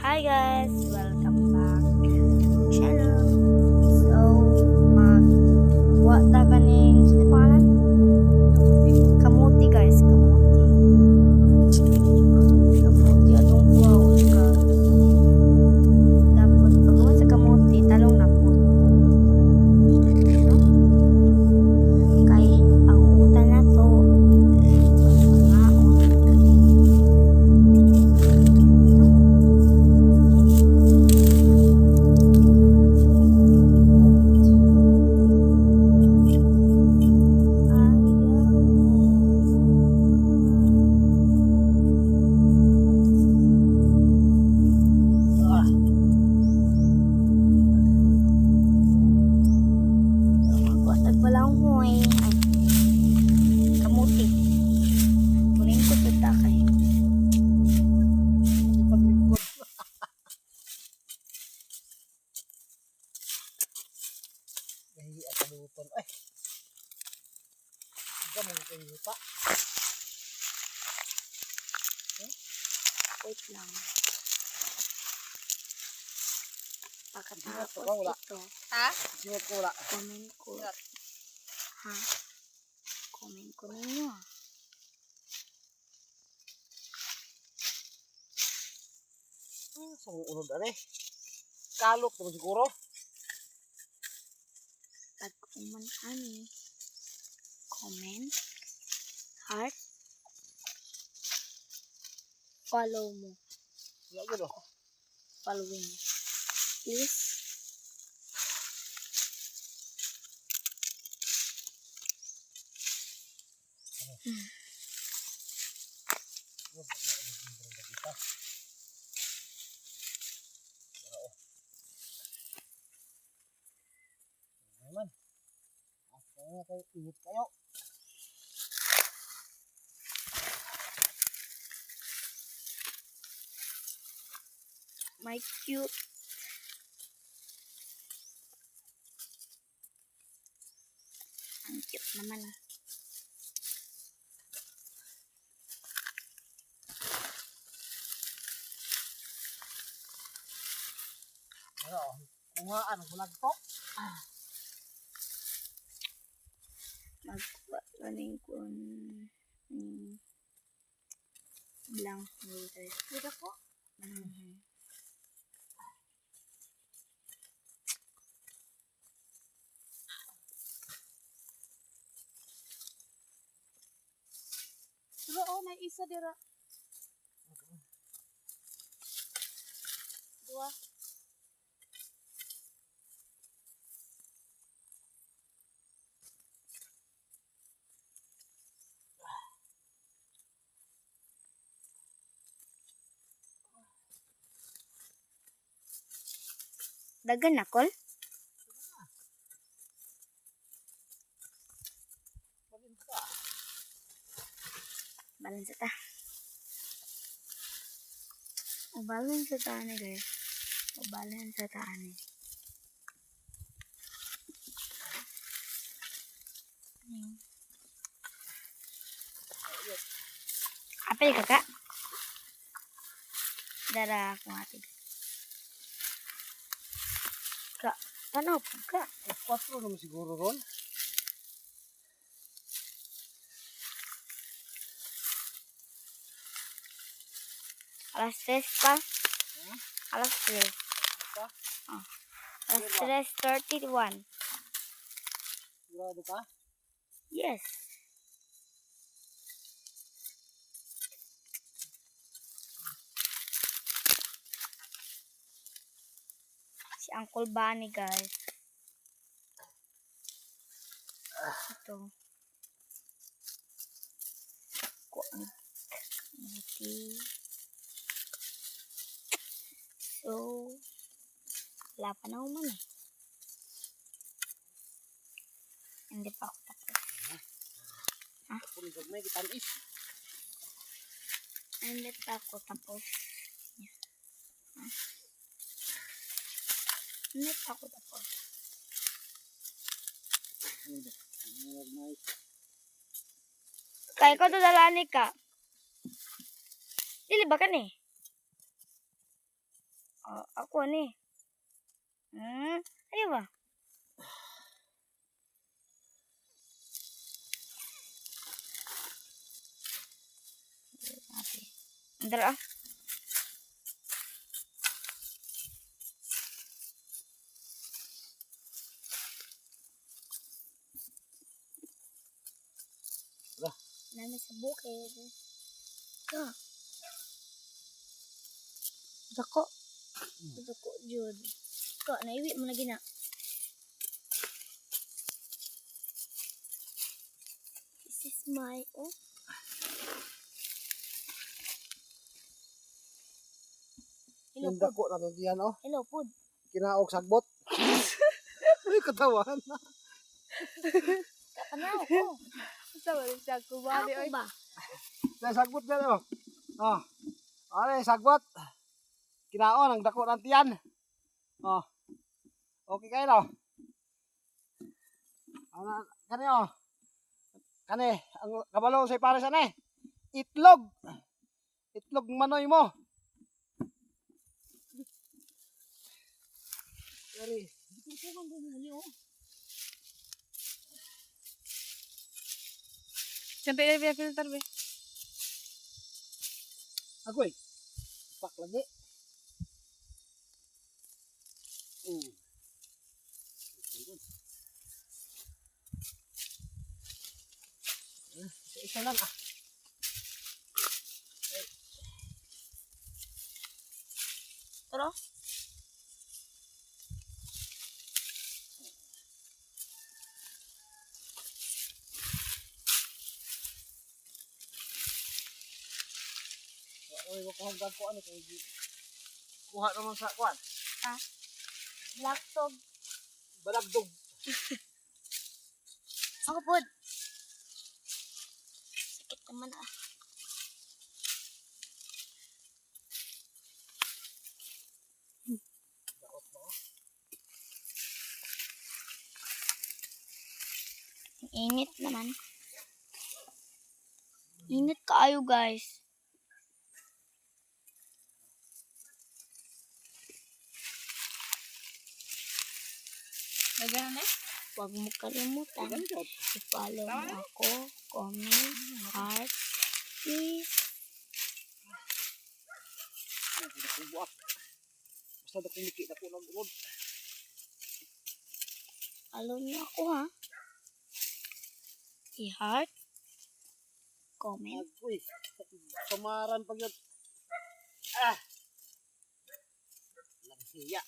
Hi guys, welcome back to the channel. So, what ta kaning sa pangalan? Kamuti guys, kamuti. Kamuti atong buhaw ka. Tapos pag sa kamuti, talong na po. No? Kay ang utan na to. Walang huway. Ay, kamuti. Kunin ko sa takay. Gahi at kaluton. Ay! Gamang kayo pa. Wait lang. Pagkatapos Wala. ito. Ha? Siwot ko wala. Comment ko. Ha? Comment ko ninyo. Sa unod ane. Kalok naman siguro. Pag uman ani. Comment. Heart. Follow mo. Wala gano. Following. Please. Naman. Asa na kayo init kayo. My cute. Ang cute naman ah. Ano? Kungaan ang bulag to. Magkuha kaning kun blank holder. Dito po. Pero may isa dira. Dua. Dagan na kol. Balance ta. Ubalance sa tani guys. Ubalance sa tani. Apel kakak. Dara ako atin. Kak, ano po ka? 4 naman siguro ron. Alas 3 pa. Alas 3. Pa? Oh. Alas 3:31. Sigurado ka? Yes. Si Uncle Bunny guys. Ito. Kamuti. So, wala pa na uman eh. Hindi pa ako tapos. Kung may kitanis. Hindi pa ako tapos. Hindi pa ako tapos. Kaya ko to dalani ka. Dili ba ka ni? Ako ni. Ayo ba? Andar ah. Lah. Nami sa bukid. Ka. Dako. Dako jud. Ka naiwi mo lagi na. This is my Hello Yung pod. dako na to diyan, oh. Hello pod. Kinaog sagbot. Ay, katawan. Kapanaw ko. Sa wala siya kubali Ako oy. ba? Dahil sagbot dyan, oh. Oh. Ano, sagbot. Kinaon, ang dako ng tiyan. Oh. Okay kayo, no? Ano, kani, oh. Kani, ang kabalo sa'y para saan eh. Itlog. Itlog manoy mo. Sorry. Sampai dia filter be. Agoy. Pak lagi. Isa lang ah. Tara. Oy, makuha ang ko ano kay kuha naman sa kuan. Black dog. Balagdog. Ako pod. Sakit naman ah. Ang init naman. Init kaayo guys. Lagyan na. Huwag mo kalimutan. I-follow mo ako. Comment. Heart. Please. Basta da kumikit ako ng urod. Follow niyo ako ha. I-heart. Comment. Agoy. Samaran pag yun. Ah. Lang hiya.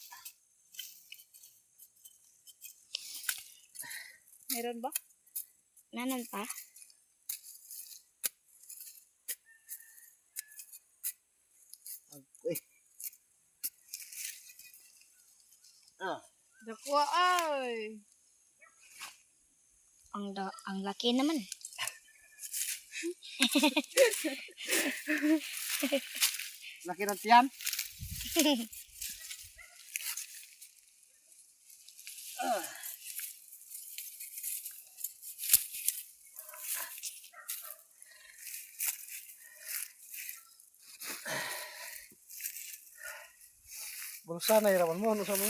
Meron ba? Nanon pa? Agoy. Ah. Dakwa ay. Ang laki naman. Laki ng tiyan. Ah. Bulsa na iraman mo, ano sa mo?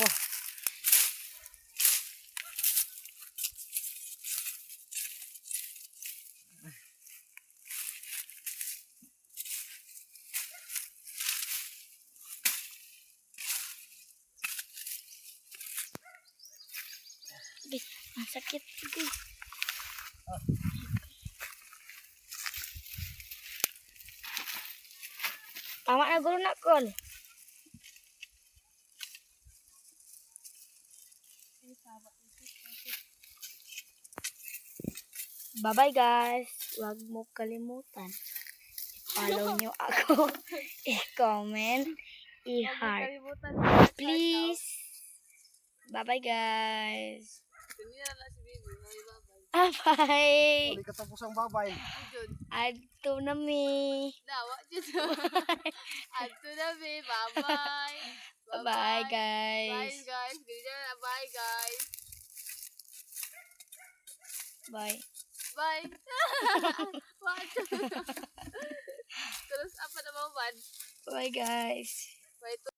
Ang sakit. Tama na guru nak kol. Bye-bye guys. Huwag mo kalimutan. I-follow nyo ako. I-comment. I-heart. Kalimutan. Please. Bye-bye guys. Tumira na si Bibi. Bye-bye. Uli katapos ang babay. Jud. Adto na mi. Dawa jud. Adto na be. Bye-bye. Bye-bye Bye guys. guys. Ganyan na. Bye guys. Bye. Bye. What? Terus apa nama man? Bye guys. Bye.